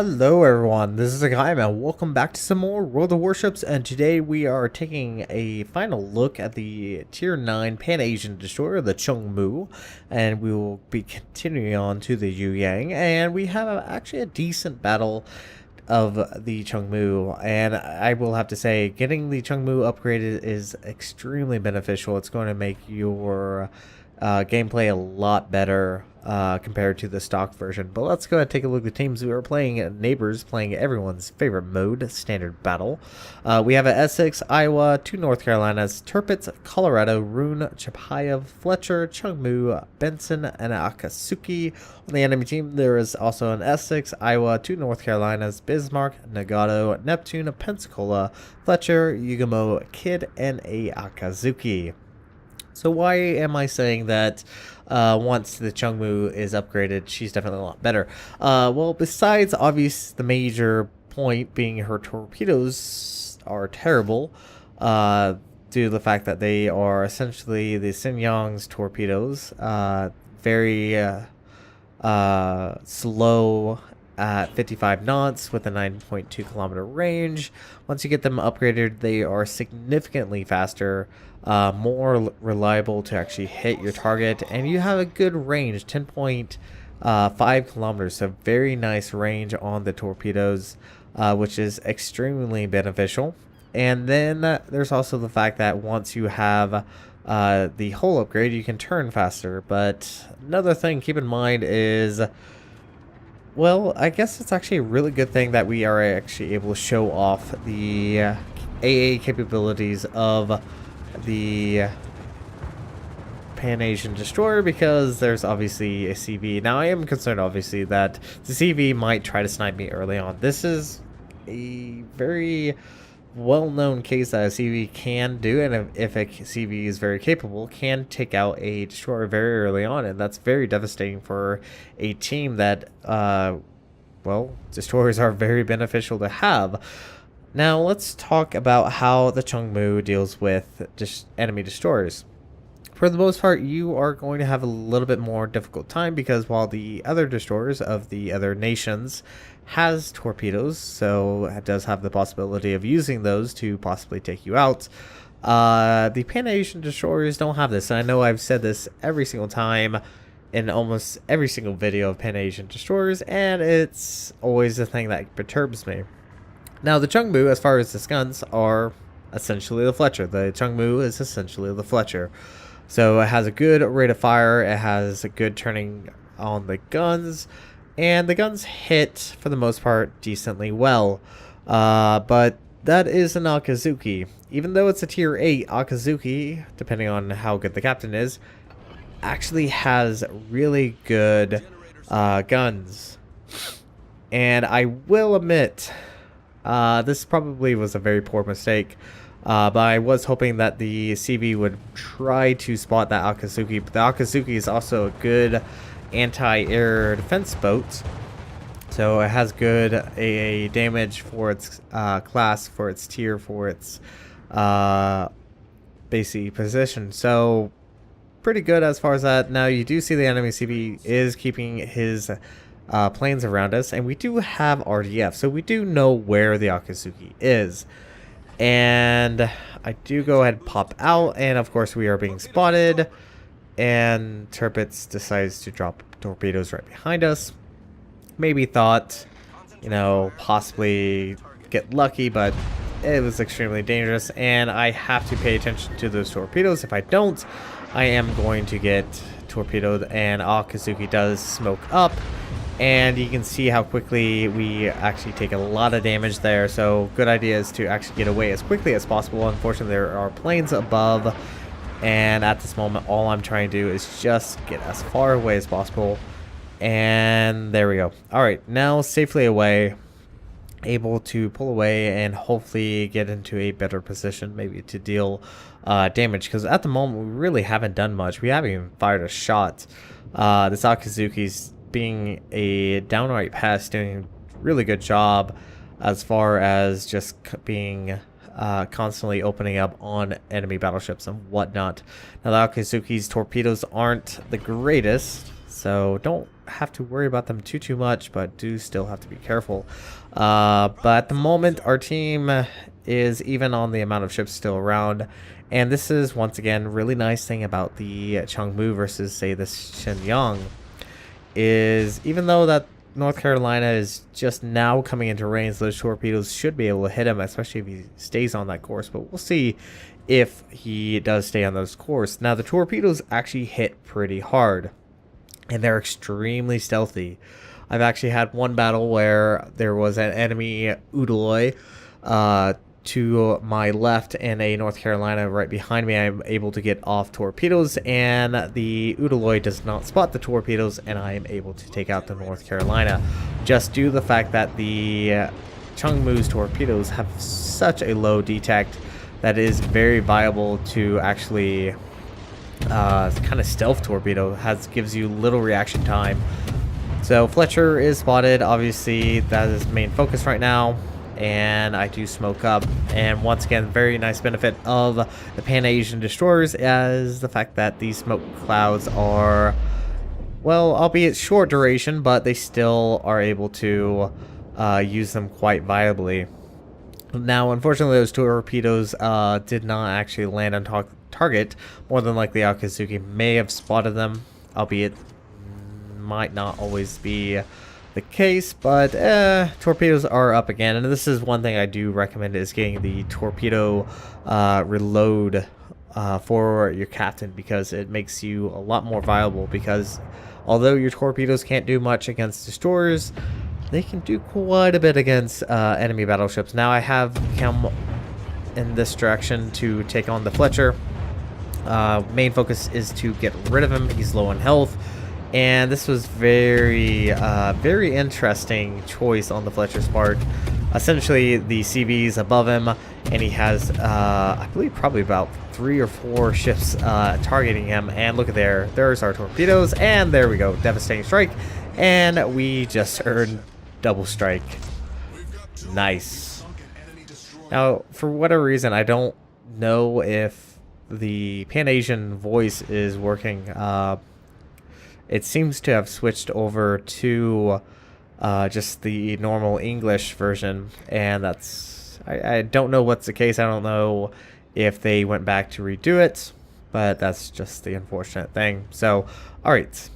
Hello everyone, this is Hakaym and welcome back to some more World of Warships, and today we are taking a final look at the Tier 9 Pan-Asian destroyer, the Chung Mu, and we will be continuing on to the Yu Yang, and we have actually a decent battle of the Chung Mu, and I will have to say getting the Chung Mu upgraded is extremely beneficial. It's going to make your gameplay a lot better compared to the stock version. But let's go ahead and take a look at the teams we are playing. Neighbors playing everyone's favorite mode, standard battle. We have an Essex, Iowa, 2 North Carolinas, Tirpitz, Colorado, Rune, Chapayev, Fletcher, Chung Mu, Benson, and Akatsuki. On the enemy team, there is also an Essex, Iowa, 2 North Carolinas, Bismarck, Nagato, Neptune, Pensacola, Fletcher, Yugamo, Kid, and a Akazuki. So why am I saying that once the Chung Mu is upgraded, she's definitely a lot better? Well, besides the major point being her torpedoes are terrible, due to the fact that they are essentially the Xinjiang's torpedoes, very slow at 55 knots with a 9.2 kilometer range. Once you get them upgraded, they are significantly faster, more reliable to actually hit your target, and you have a good range, 10.5 kilometers, so very nice range on the torpedoes, which is extremely beneficial. And then there's also the fact that once you have the hull upgrade, you can turn faster. But another thing keep in mind is, well, I guess it's actually a really good thing that we are actually able to show off the AA capabilities of the Pan-Asian destroyer, because there's obviously a CV. Now, I am concerned, obviously, that the CV might try to snipe me early on. This is a very well-known case that a CV can do, and if a CV is very capable, can take out a destroyer very early on, and that's very devastating for a team that, well, destroyers are very beneficial to have. Now, let's talk about how the Chung Mu deals with enemy destroyers. For the most part, you are going to have a little bit more difficult time, because while the other destroyers of the other nations has torpedoes, so it does have the possibility of using those to possibly take you out, the Pan-Asian destroyers don't have this. And I know I've said this every single time in almost every single video of Pan-Asian destroyers, and it's always the thing that perturbs me. Now, the Chung Mu, as far as the guns, are essentially the Fletcher. The Chung Mu is essentially the Fletcher. So it has a good rate of fire, it has a good turning on the guns, and the guns hit, for the most part, decently well. But that is an Akazuki. Even though it's a tier 8, Akazuki, depending on how good the captain is, actually has really good guns. And I will admit, this probably was a very poor mistake. But I was hoping that the CV would try to spot that Akazuki. But the Akazuki is also a good anti-air defense boat. So it has good AA damage for its class, for its tier, for its basic position. So pretty good as far as that. Now, you do see the enemy CV is keeping his planes around us. And we do have RDF. So we do know where the Akazuki is. And I do go ahead and pop out, and of course we are being spotted, and Tirpitz decides to drop torpedoes right behind us. Maybe thought, you know, possibly get lucky, but it was extremely dangerous, and I have to pay attention to those torpedoes. If I don't, I am going to get torpedoed, and Akazuki does smoke up. And you can see how quickly we actually take a lot of damage there. So good idea is to actually get away as quickly as possible. Unfortunately, there are planes above. And at this moment, all I'm trying to do is just get as far away as possible. And there we go. All right, now safely away. Able to pull away and hopefully get into a better position, maybe to deal damage. Because at the moment, we really haven't done much. We haven't even fired a shot. This Akazuki's being a downright pest, doing a really good job as far as just being constantly opening up on enemy battleships and whatnot. Now, the Akazuki's torpedoes aren't the greatest, So don't have to worry about them too much, but do still have to be careful. But at the moment, our team is even on the amount of ships still around. And this is, once again, really nice thing about the Chung Mu versus, say, the Shenyang, is even though that North Carolina is just now coming into range, those torpedoes should be able to hit him, especially if he stays on that course. But we'll see if he does stay on those course. Now, the torpedoes actually hit pretty hard, and they're extremely stealthy. I've actually had one battle where there was an enemy Udaloy to my left and a North Carolina right behind me. I'm able to get off torpedoes, and the Udaloy does not spot the torpedoes, and I am able to take out the North Carolina, just due to the fact that the Chung Mu's torpedoes have such a low detect that it is very viable to actually kind of stealth torpedo. Gives you little reaction time. So Fletcher is spotted. Obviously that is main focus right now, and I do smoke up. And once again, very nice benefit of the Pan-Asian destroyers is the fact that these smoke clouds are, well, albeit short duration, but they still are able to use them quite viably. Now, unfortunately, those torpedoes did not actually land on target. More than likely, Akatsuki may have spotted them, albeit might not always be the case. But torpedoes are up again, and this is one thing I do recommend, is getting the torpedo reload for your captain, because it makes you a lot more viable. Because although your torpedoes can't do much against destroyers, they can do quite a bit against enemy battleships. Now I have come in this direction to take on the Fletcher. Main focus is to get rid of him. He's low on health. And this was very interesting choice on the Fletcher's part. Essentially, the CV's above him, and he has, I believe, probably about 3 or 4 ships targeting him. And look at there. There's our torpedoes. And there we go. Devastating strike. And we just earned double strike. Nice. Now, for whatever reason, I don't know if the Pan-Asian voice is working. It seems to have switched over to just the normal English version, and that's, I don't know what's the case. I don't know if they went back to redo it, but that's just the unfortunate thing. So, alright.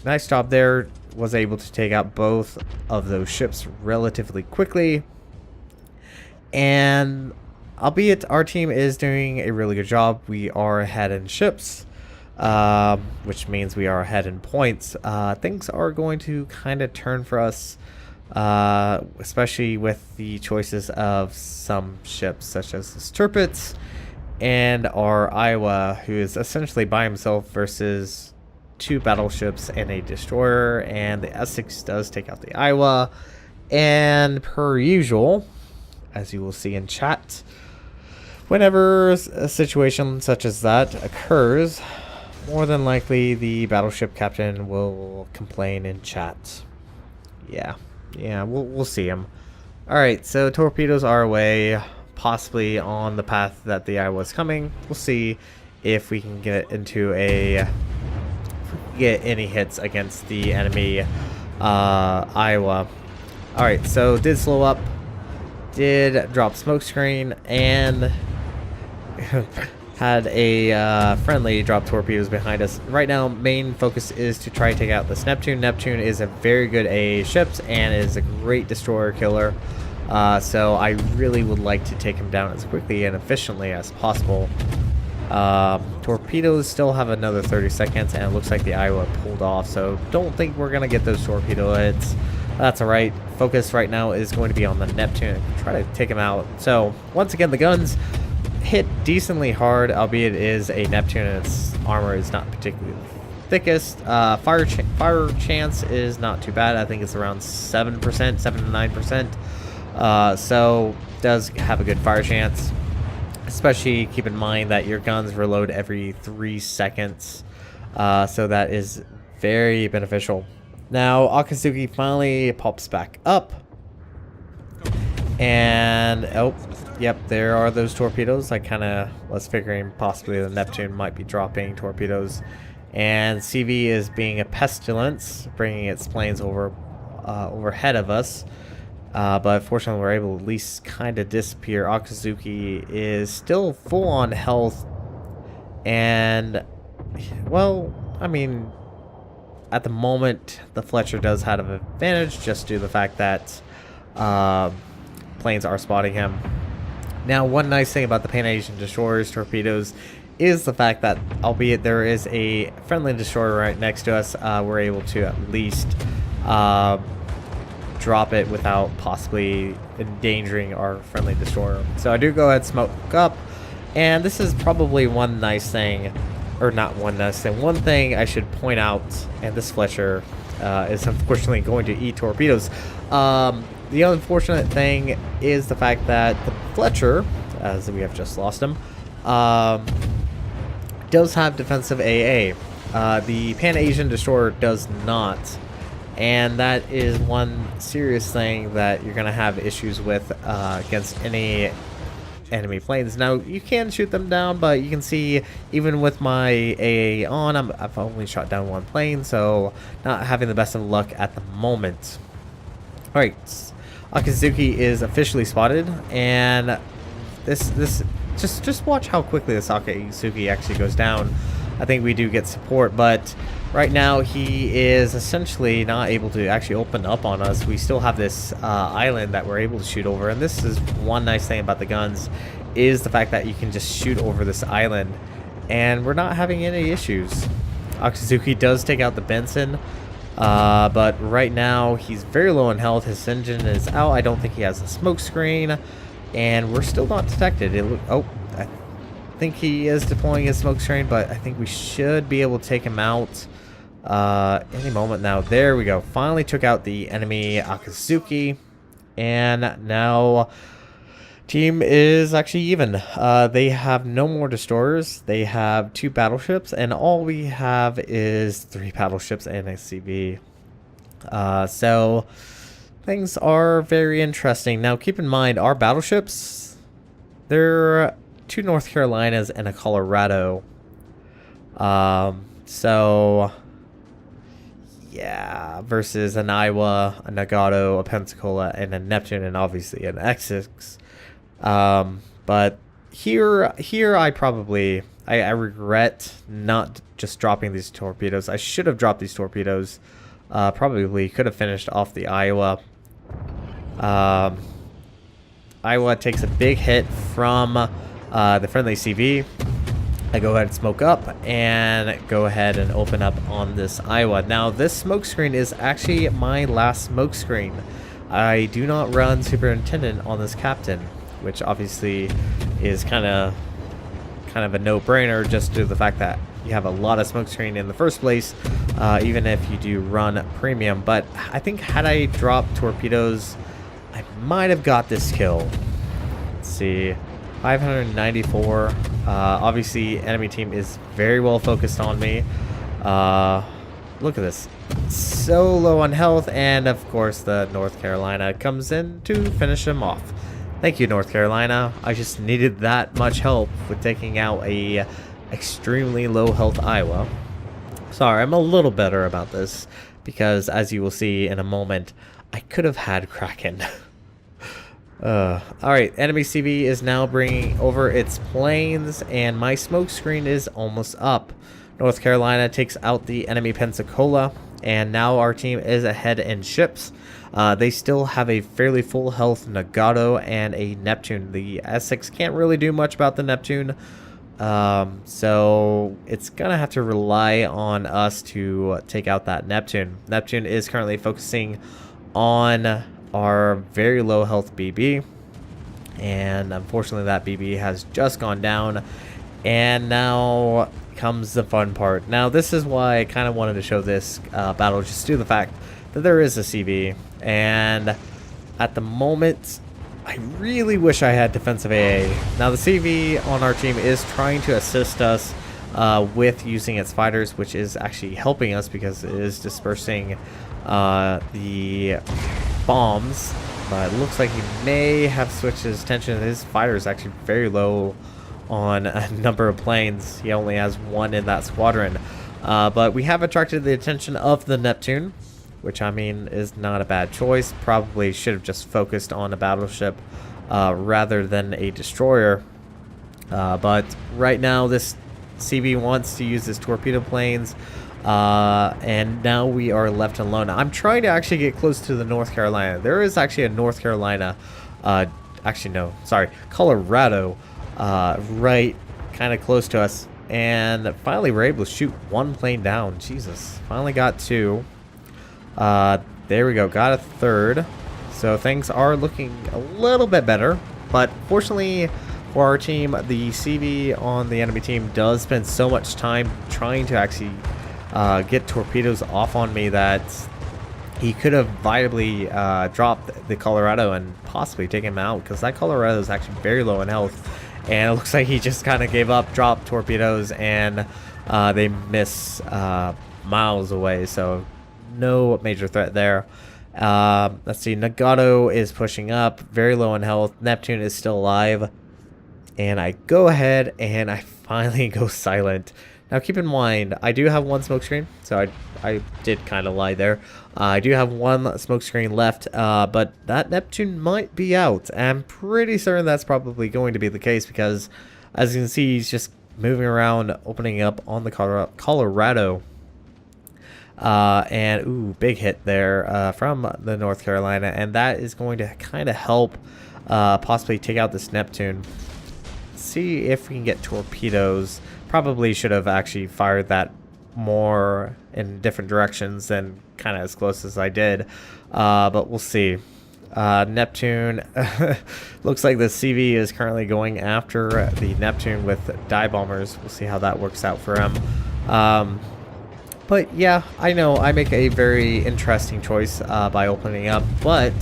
Nice job there. Was able to take out both of those ships relatively quickly. And albeit our team is doing a really good job, we are ahead in ships, which means we are ahead in points. Things are going to kind of turn for us, especially with the choices of some ships, such as the Stirpitz and our Iowa, who is essentially by himself versus 2 battleships and a destroyer. And the Essex does take out the Iowa, and per usual, as you will see in chat, whenever a situation such as that occurs, more than likely the battleship captain will complain in chat. Yeah, we'll see him. Alright, so torpedoes are away, possibly on the path that the Iowa's coming. We'll see if we can get into get any hits against the enemy Iowa. Alright, so did slow up, did drop smoke screen, and had a friendly drop torpedoes behind us. Right now, main focus is to try to take out this Neptune. Neptune is a very good AA ships and is a great destroyer killer. So I really would like to take him down as quickly and efficiently as possible. Torpedoes still have another 30 seconds, and it looks like the Iowa pulled off, so don't think we're gonna get those torpedo hits. That's alright. Focus right now is going to be on the Neptune. Try to take him out. So once again, the guns hit decently hard, albeit it is a Neptune and its armor is not particularly thickest. Fire chance is not too bad. I think it's around 7%, 7 to 9%. So does have a good fire chance. Especially keep in mind that your guns reload every 3 seconds. So that is very beneficial. Now, Akatsuki finally pops back up. And, oh, yep, there are those torpedoes. I kind of was figuring possibly the Neptune might be dropping torpedoes and CV is being a pestilence, bringing its planes overhead of us. But fortunately, we're able to at least kind of disappear. Akazuki is still full on health, and well, I mean, at the moment, the Fletcher does have an advantage just due to the fact that planes are spotting him. Now, one nice thing about the Pan-Asian destroyers torpedoes is the fact that, albeit there is a friendly destroyer right next to us, we're able to at least drop it without possibly endangering our friendly destroyer. So I do go ahead and smoke up, and this is probably one nice thing, or not one nice thing, one thing I should point out, and this Fletcher is unfortunately going to eat torpedoes. The unfortunate thing is the fact that the Fletcher, as we have just lost him, does have defensive AA. The Pan-Asian destroyer does not. And that is one serious thing that you're going to have issues with against any enemy planes. Now, you can shoot them down, but you can see, even with my AA on, I've only shot down one plane, so not having the best of luck at the moment. Alright, Akazuki is officially spotted, and just watch how quickly this Akazuki actually goes down. I think we do get support, but right now he is essentially not able to actually open up on us. We still have this island that we're able to shoot over, and this is one nice thing about the guns, is the fact that you can just shoot over this island, and we're not having any issues. Akazuki does take out the Benson, but right now he's very low in health. His engine is out. I don't think he has a smoke screen, and we're still not detected. I think he is deploying his smoke screen, but I think we should be able to take him out any moment now. There we go. Finally took out the enemy Akazuki, and now team is actually even. They have no more destroyers. They have 2 battleships, and all we have is 3 battleships and a CV. So things are very interesting. Now keep in mind, our battleships, they're 2 North Carolinas and a Colorado. So yeah, versus an Iowa, a Nagato, a Pensacola, and a Neptune, and obviously an Essex. But here I regret not just dropping these torpedoes. I should have dropped these torpedoes. Probably could have finished off the Iowa. Iowa takes a big hit from the friendly CV. I go ahead and smoke up and go ahead and open up on this Iowa. Now this smoke screen is actually my last smoke screen. I do not run superintendent on this captain, which obviously is kind of a no-brainer, just due to the fact that you have a lot of smoke screen in the first place, even if you do run premium. But I think had I dropped torpedoes, I might have got this kill. Let's see. 594. Obviously, enemy team is very well focused on me. Look at this. So low on health, and of course, the North Carolina comes in to finish him off. Thank you, North Carolina. I just needed that much help with taking out a extremely low health Iowa. Sorry, I'm a little better about this because, as you will see in a moment, I could have had Kraken. Alright, enemy CV is now bringing over its planes, and my smoke screen is almost up. North Carolina takes out the enemy Pensacola, and now our team is ahead in ships. They still have a fairly full health Nagato and a Neptune. The Essex can't really do much about the Neptune, so it's gonna have to rely on us to take out that Neptune. Neptune is currently focusing on our very low health BB, and unfortunately that BB has just gone down, and now comes the fun part. Now this is why I kind of wanted to show this battle, just due to the fact that there is a CV, and at the moment I really wish I had defensive AA. Now the CV on our team is trying to assist us with using its fighters, which is actually helping us because it is dispersing the bombs, but it looks like he may have switched his attention. His fighter is actually very low on a number of planes. He only has 1 in that squadron. But we have attracted the attention of the Neptune, which I mean is not a bad choice. Probably should have just focused on a battleship rather than a destroyer. But right now this CB wants to use his torpedo planes, and now we are left alone. I'm trying to actually get close to the North Carolina. There is actually a North Carolina, actually no, sorry, Colorado, right kind of close to us. And finally we're able to shoot one plane down. Jesus, finally got two. There we go, got a third. So things are looking a little bit better, but fortunately for our team, the CV on the enemy team does spend so much time trying to actually get torpedoes off on me that he could have viably dropped the Colorado and possibly taken him out, because that Colorado is actually very low in health. And it looks like he just kind of gave up, dropped torpedoes, and they miss miles away. So no major threat there. Let's see, Nagato is pushing up, very low in health. Neptune is still alive. And I go ahead and I finally go silent. Now keep in mind, I do have one smoke screen, so I did kind of lie there. I do have one smoke screen left, but that Neptune might be out. I'm pretty certain that's probably going to be the case, because as you can see, he's just moving around, opening up on the Colorado. And ooh, big hit there from the North Carolina, and that is going to kind of help possibly take out this Neptune. See if we can get torpedoes. Probably should have actually fired that more in different directions than kind of as close as I did, but we'll see. Neptune, looks like the CV is currently going after the Neptune with dive bombers. We'll see how that works out for him. But yeah, I know I make a very interesting choice by opening up, but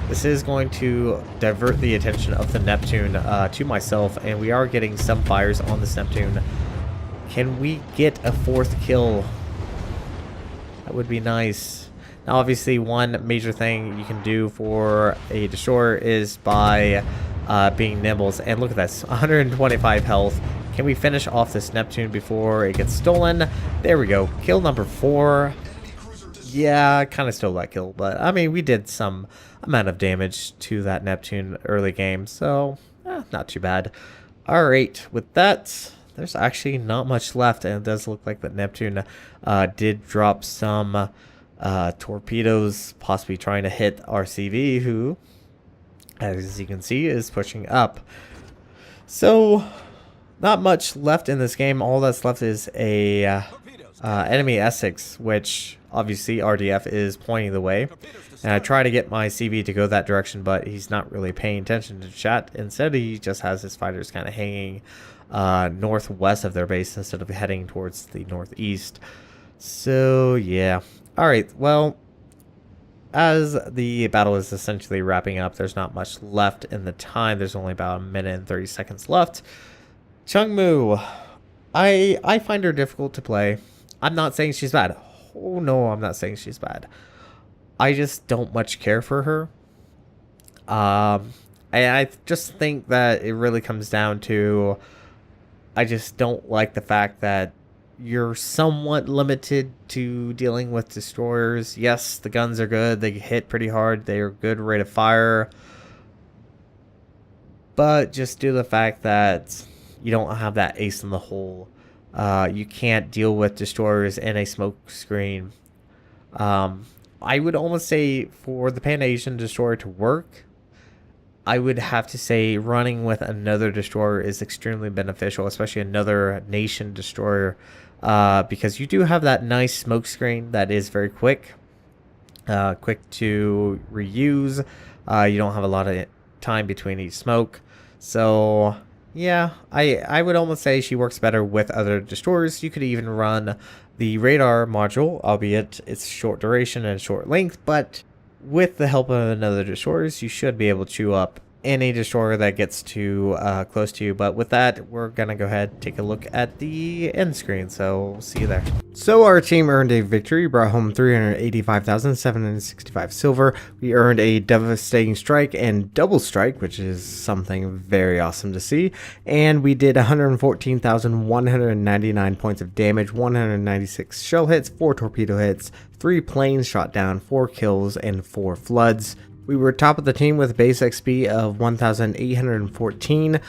this is going to divert the attention of the Neptune to myself, and we are getting some fires on this Neptune. Can we get a fourth kill? That would be nice. Now, obviously, one major thing you can do for a destroyer is by being nimbles. And look at this, 125 health. Can we finish off this Neptune before it gets stolen? There we go. Kill number 4. Yeah, kind of stole that kill, but I mean, we did some amount of damage to that Neptune early game, so not too bad. All right, with that, there's actually not much left, and it does look like that Neptune did drop some torpedoes, possibly trying to hit our CV, who, as you can see, is pushing up. So, not much left in this game. All that's left is a enemy Essex, which obviously RDF is pointing the way. And I try to get my CV to go that direction, but he's not really paying attention to chat. Instead, he just has his fighters kind of hanging northwest of their base instead of heading towards the northeast. So, yeah. Alright, well, as the battle is essentially wrapping up, there's not much left in the time. There's only about a minute and 30 seconds left. Chung Mu, I find her difficult to play. I'm not saying she's bad. Oh no, I'm not saying she's bad. I just don't much care for her. I just think that it really comes down to, I just don't like the fact that you're somewhat limited to dealing with destroyers. Yes, the guns are good. They hit pretty hard. They are good rate of fire. But just due to the fact that you don't have that ace in the hole, you can't deal with destroyers in a smoke screen. I would almost say for the Pan-Asian destroyer to work, I would have to say running with another destroyer is extremely beneficial, especially another nation destroyer, because you do have that nice smoke screen that is very quick, quick to reuse. You don't have a lot of time between each smoke. So yeah, I would almost say she works better with other destroyers. You could even run the radar module, albeit it's short duration and short length, but with the help of another destroyers, you should be able to chew up any destroyer that gets too close to you. But with that, we're gonna go ahead and take a look at the end screen, so see you there. So our team earned a victory, brought home 385,765 silver. We earned a devastating strike and double strike, which is something very awesome to see, and we did 114,199 points of damage, 196 shell hits, 4 torpedo hits, 3 planes shot down, 4 kills, and 4 floods. We were top of the team with base XP of 1,814.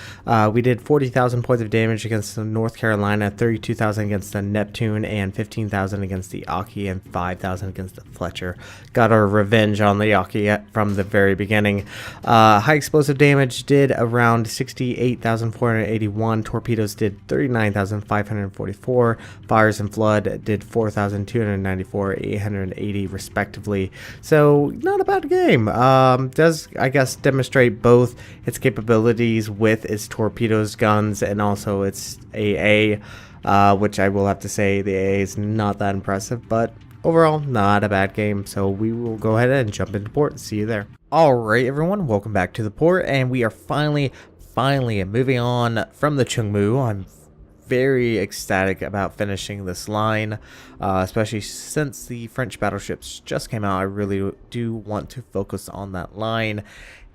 We did 40,000 points of damage against the North Carolina, 32,000 against the Neptune, and 15,000 against the Aki, and 5,000 against the Fletcher. Got our revenge on the Aki from the very beginning. High explosive damage did around 68,481. Torpedoes did 39,544. Fires and flood did 4,294, 880 respectively. So not a bad game. Does, I guess, demonstrate both its capabilities with its torpedoes, guns, and also its AA, which I will have to say the AA is not that impressive, but overall, not a bad game. So we will go ahead and jump into port. See you there. Alright everyone, welcome back to the port, and we are finally moving on from the Chung Mu. I'm very ecstatic about finishing this line, especially since the French battleships just came out. I really do want to focus on that line,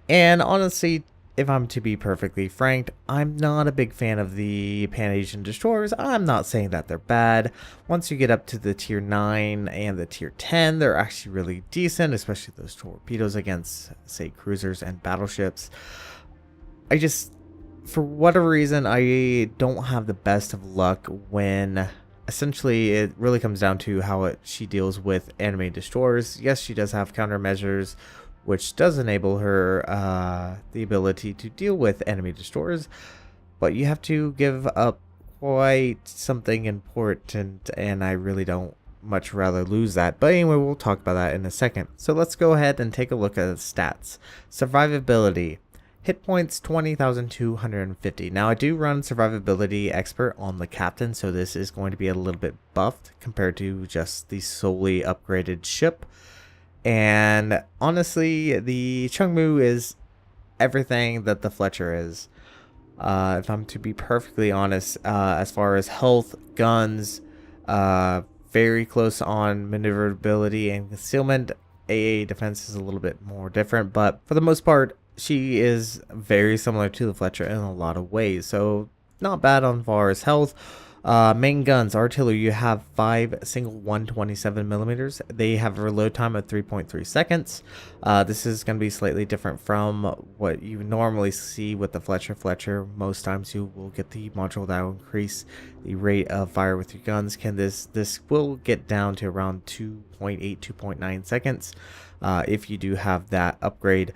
and honestly, if I'm to be perfectly frank, I'm not a big fan of the Pan-Asian destroyers. I'm not saying that they're bad. Once you get up to the tier 9 and the tier 10, they're actually really decent, especially those torpedoes against, say, cruisers and battleships. For whatever reason, I don't have the best of luck when essentially it really comes down to how she deals with enemy destroyers. Yes, she does have countermeasures, which does enable her the ability to deal with enemy destroyers, but you have to give up quite something important, and I really don't much rather lose that. But anyway, we'll talk about that in a second. So let's go ahead and take a look at the stats. Survivability. Hit points 20,250. Now I do run survivability expert on the captain, so this is going to be a little bit buffed compared to just the solely upgraded ship. And honestly, the Chung Mu is everything that the Fletcher is. If I'm to be perfectly honest, as far as health, guns, very close on maneuverability and concealment. AA defense is a little bit more different, but for the most part, she is very similar to the Fletcher in a lot of ways, so not bad on far as health. Main guns, artillery, you have 5 single 127mm. They have a reload time of 3.3 seconds. This is going to be slightly different from what you normally see with the Fletcher. Most times you will get the module that will increase the rate of fire with your guns. This will get down to around 2.8, 2.9 seconds if you do have that upgrade.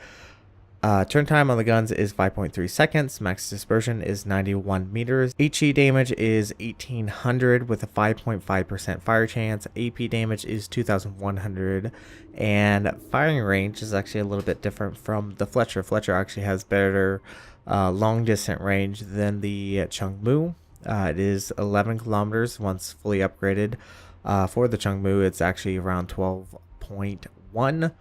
Turn time on the guns is 5.3 seconds. Max dispersion is 91 meters. HE damage is 1800 with a 5.5% fire chance. AP damage is 2100. And firing range is actually a little bit different from the Fletcher. Fletcher actually has better long distance range than the Chung Mu. It is 11 kilometers once fully upgraded. For the Chung Mu, it's actually around 12.1.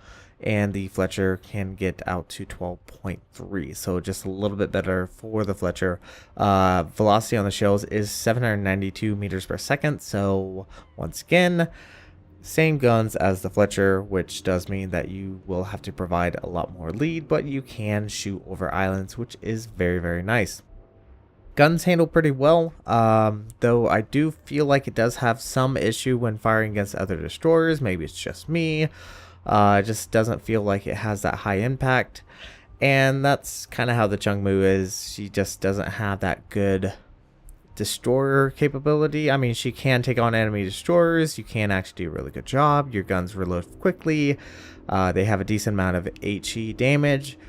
And the Fletcher can get out to 12.3, so just a little bit better for the Fletcher. Velocity on the shells is 792 meters per second, so once again, same guns as the Fletcher, which does mean that you will have to provide a lot more lead, but you can shoot over islands, which is very, very nice. Guns handle pretty well, though I do feel like it does have some issue when firing against other destroyers. Maybe it's just me. It just doesn't feel like it has that high impact, and that's kind of how the Chung Mu is. She just doesn't have that good destroyer capability. I mean, she can take on enemy destroyers. You can actually do a really good job. Your guns reload quickly. They have a decent amount of HE damage,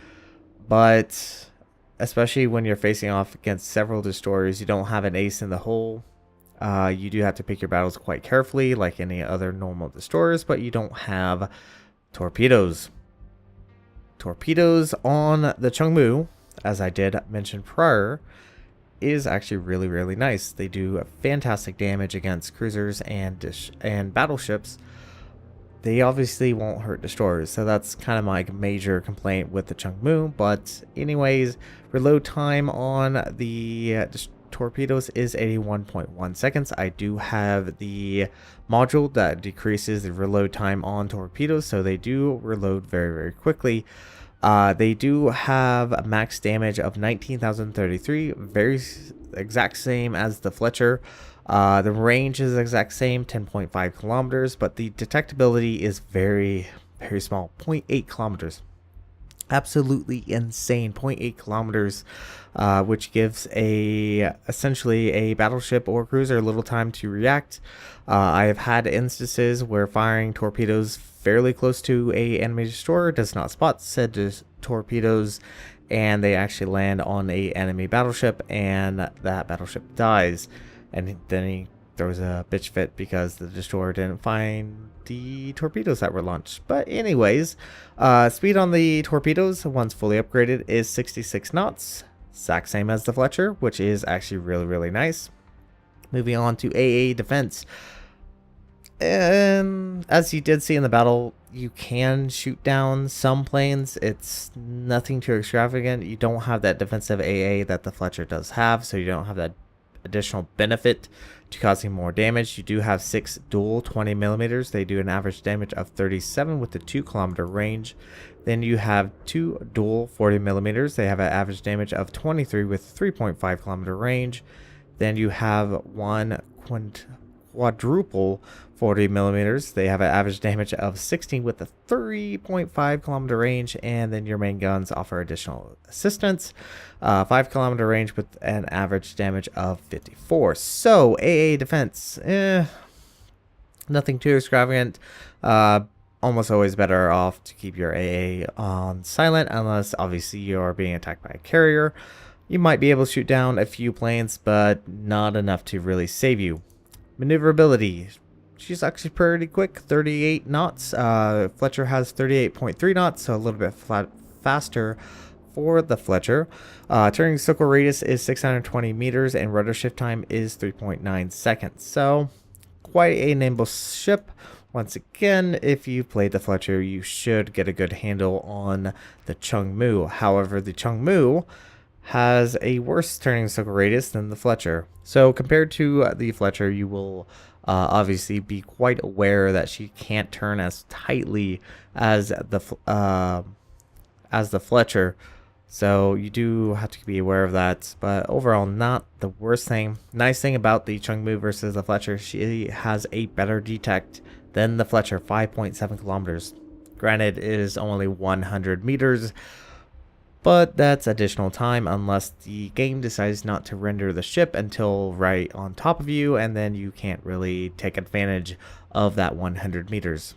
but especially when you're facing off against several destroyers, you don't have an ace in the hole. You do have to pick your battles quite carefully like any other normal destroyers, but you don't have torpedoes. Torpedoes on the Chung Mu, as I did mention prior, is actually really, really nice. They do fantastic damage against cruisers and battleships, they obviously won't hurt destroyers. So that's kind of my major complaint with the Chung Mu. But anyways, reload time on the torpedoes is 81.1 seconds. I do have the module that decreases the reload time on torpedoes, so they do reload very, very quickly. They do have a max damage of 19,033, very exact same as the Fletcher. The range is exact same, 10.5 kilometers, but the detectability is very, very small, 0.8 kilometers. Absolutely insane, 0.8 kilometers, which gives essentially a battleship or cruiser little time to react. I have had instances where firing torpedoes fairly close to a enemy destroyer does not spot said torpedoes, and they actually land on a enemy battleship, and that battleship dies. And then he throws a bitch fit because the destroyer didn't find the torpedoes that were launched. But anyways, speed on the torpedoes once fully upgraded is 66 knots, exact same as the Fletcher, which is actually really, really nice. Moving on to AA defense. And as you did see in the battle, you can shoot down some planes. It's nothing too extravagant. You don't have that defensive AA that the Fletcher does have, so you don't have that additional benefit to causing more damage. You do have 6 dual 20 millimeters. They do an average damage of 37 with the 2 kilometer range. Then you have 2 dual 40 millimeters. They have an average damage of 23 with 3.5 kilometer range. Then you have 1 quadruple 40 millimeters. They have an average damage of 16 with a 3.5 kilometer range, and then your main guns offer additional assistance, 5 kilometer range with an average damage of 54. So AA defense, nothing too extravagant. Almost always better off to keep your AA on silent, unless obviously you are being attacked by a carrier. You might be able to shoot down a few planes, but not enough to really save you. Maneuverability, she's actually pretty quick, 38 knots. Fletcher has 38.3 knots, so a little bit faster for the Fletcher. Turning circle radius is 620 meters, and rudder shift time is 3.9 seconds. So quite a nimble ship. Once again, if you played the Fletcher, you should get a good handle on the Chung Mu. However, the Chung Mu has a worse turning circle radius than the Fletcher. So compared to the Fletcher, you will obviously be quite aware that she can't turn as tightly as the Fletcher. So you do have to be aware of that. But overall, not the worst thing. Nice thing about the Chung Mu versus the Fletcher, she has a better detect than the Fletcher, 5.7 kilometers. Granted, it is only 100 meters. But that's additional time unless the game decides not to render the ship until right on top of you, and then you can't really take advantage of that 100 meters.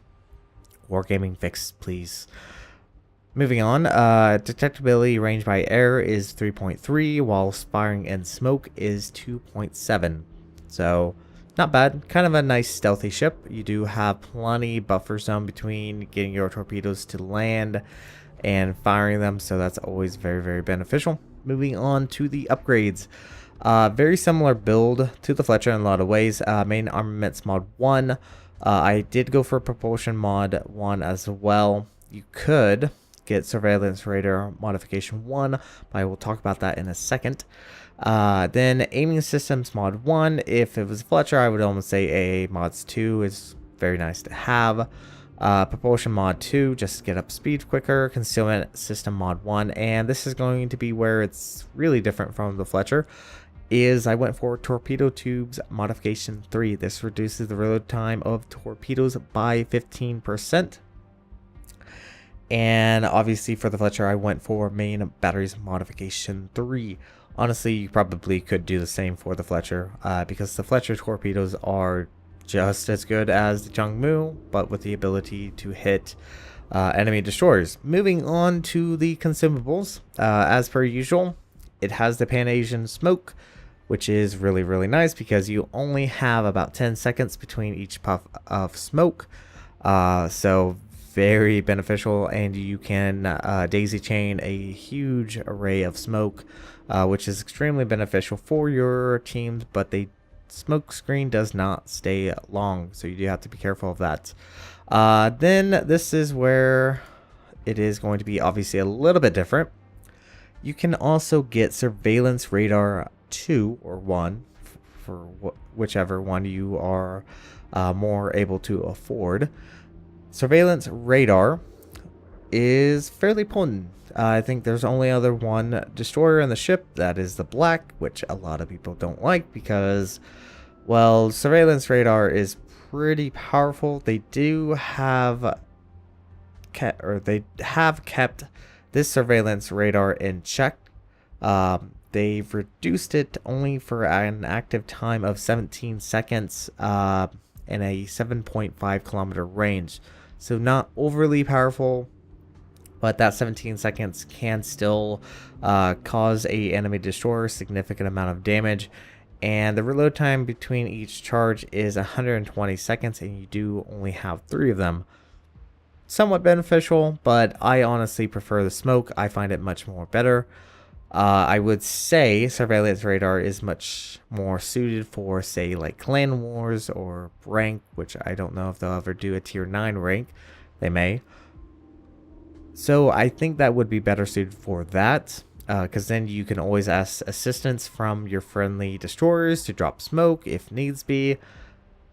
Wargaming fix, please. Moving on, detectability range by air is 3.3, while firing in smoke is 2.7. So not bad. Kind of a nice stealthy ship. You do have plenty buffer zone between getting your torpedoes to land and firing them, so that's always very, very beneficial. Moving on to the upgrades. Very similar build to the Fletcher in a lot of ways. Main armaments mod 1. I did go for propulsion mod 1 as well. You could get surveillance radar modification 1, but I will talk about that in a second. Then aiming systems mod 1. If it was Fletcher, I would almost say AA mods 2 is very nice to have. Propulsion mod 2, just to get up speed quicker. Concealment system mod 1, and this is going to be where it's really different from the Fletcher, is I went for torpedo tubes modification 3. This reduces the reload time of torpedoes by 15%. And obviously for the Fletcher, I went for main batteries modification 3. Honestly, you probably could do the same for the Fletcher, because the Fletcher torpedoes are just as good as the Chung Mu, but with the ability to hit enemy destroyers. Moving on to the consumables, as per usual, it has the Pan-Asian smoke, which is really, really nice because you only have about 10 seconds between each puff of smoke. So very beneficial, and you can daisy chain a huge array of smoke, which is extremely beneficial for your teams, but they smoke screen does not stay long, so you do have to be careful of that. Then this is where it is going to be obviously a little bit different. You can also get surveillance radar 2 or 1 for whichever one you are more able to afford. Surveillance radar is fairly potent. I think there's only other one destroyer in the ship, that is the black, which a lot of people don't like because, well, surveillance radar is pretty powerful. They do have kept this surveillance radar in check. They've reduced it only for an active time of 17 seconds in a 7.5 kilometer range. So not overly powerful, but that 17 seconds can still cause a enemy destroyer significant amount of damage. And the reload time between each charge is 120 seconds, and you do only have 3 of them. Somewhat beneficial, but I honestly prefer the smoke. I find it much more better. I would say surveillance radar is much more suited for, say, like clan wars or rank, which I don't know if they'll ever do a tier 9 rank. They may. So I think that would be better suited for that, because then you can always ask assistance from your friendly destroyers to drop smoke if needs be.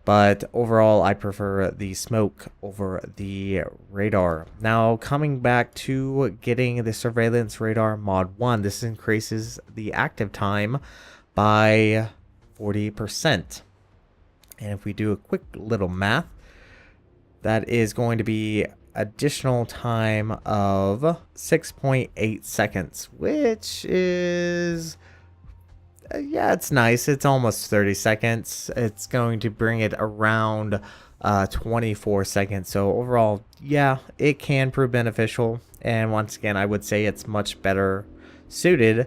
But overall, I prefer the smoke over the radar. Now, coming back to getting the surveillance radar mod 1, this increases the active time by 40%. And if we do a quick little math, that is going to be additional time of 6.8 seconds, which is... yeah, it's nice. It's almost 30 seconds. It's going to bring it around 24 seconds. So overall, yeah, it can prove beneficial. And once again, I would say it's much better suited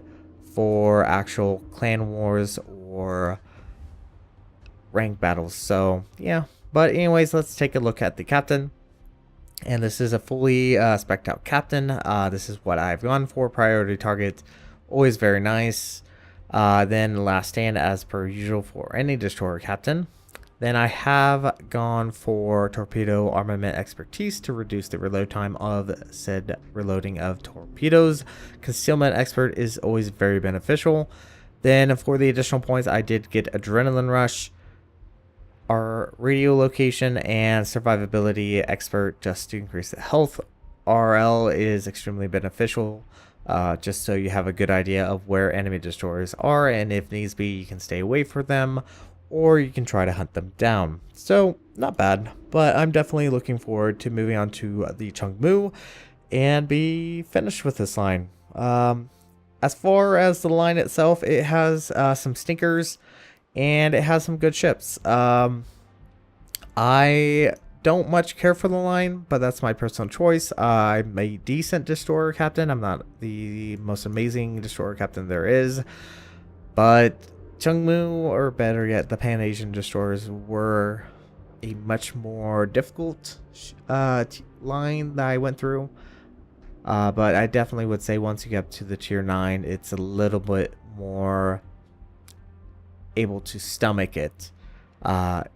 for actual clan wars or rank battles. So yeah, but anyways, let's take a look at the captain. And this is a fully spec'd out captain. This is what I've gone for. Priority target, always very nice. Then last stand as per usual for any destroyer captain. Then I have gone for torpedo armament expertise to reduce the reload time of said reloading of torpedoes. Concealment expert is always very beneficial. Then for the additional points, I did get adrenaline rush, our radio location, and survivability expert just to increase the health. RL is extremely beneficial. Just so you have a good idea of where enemy destroyers are, and if needs be, you can stay away from them, or you can try to hunt them down. So, not bad, but I'm definitely looking forward to moving on to the Chung Mu and be finished with this line. As far as the line itself, it has some stinkers, and it has some good ships. I don't much care for the line, but that's my personal choice. I'm a decent destroyer captain. I'm not the most amazing destroyer captain there is, but Chung Mu, or better yet, the Pan Asian destroyers, were a much more difficult line that I went through. But I definitely would say once you get up to the tier 9, it's a little bit more able to stomach it.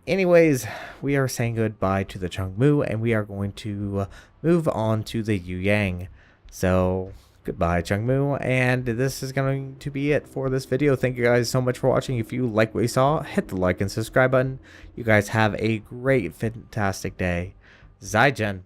Anyways, we are saying goodbye to the Chung Mu, and we are going to move on to the Yu Yang. So goodbye, Chung Mu, and this is going to be it for this video. Thank you guys so much for watching. If you like what you saw, hit the like and subscribe button. You guys have a great, fantastic day. Zaijian.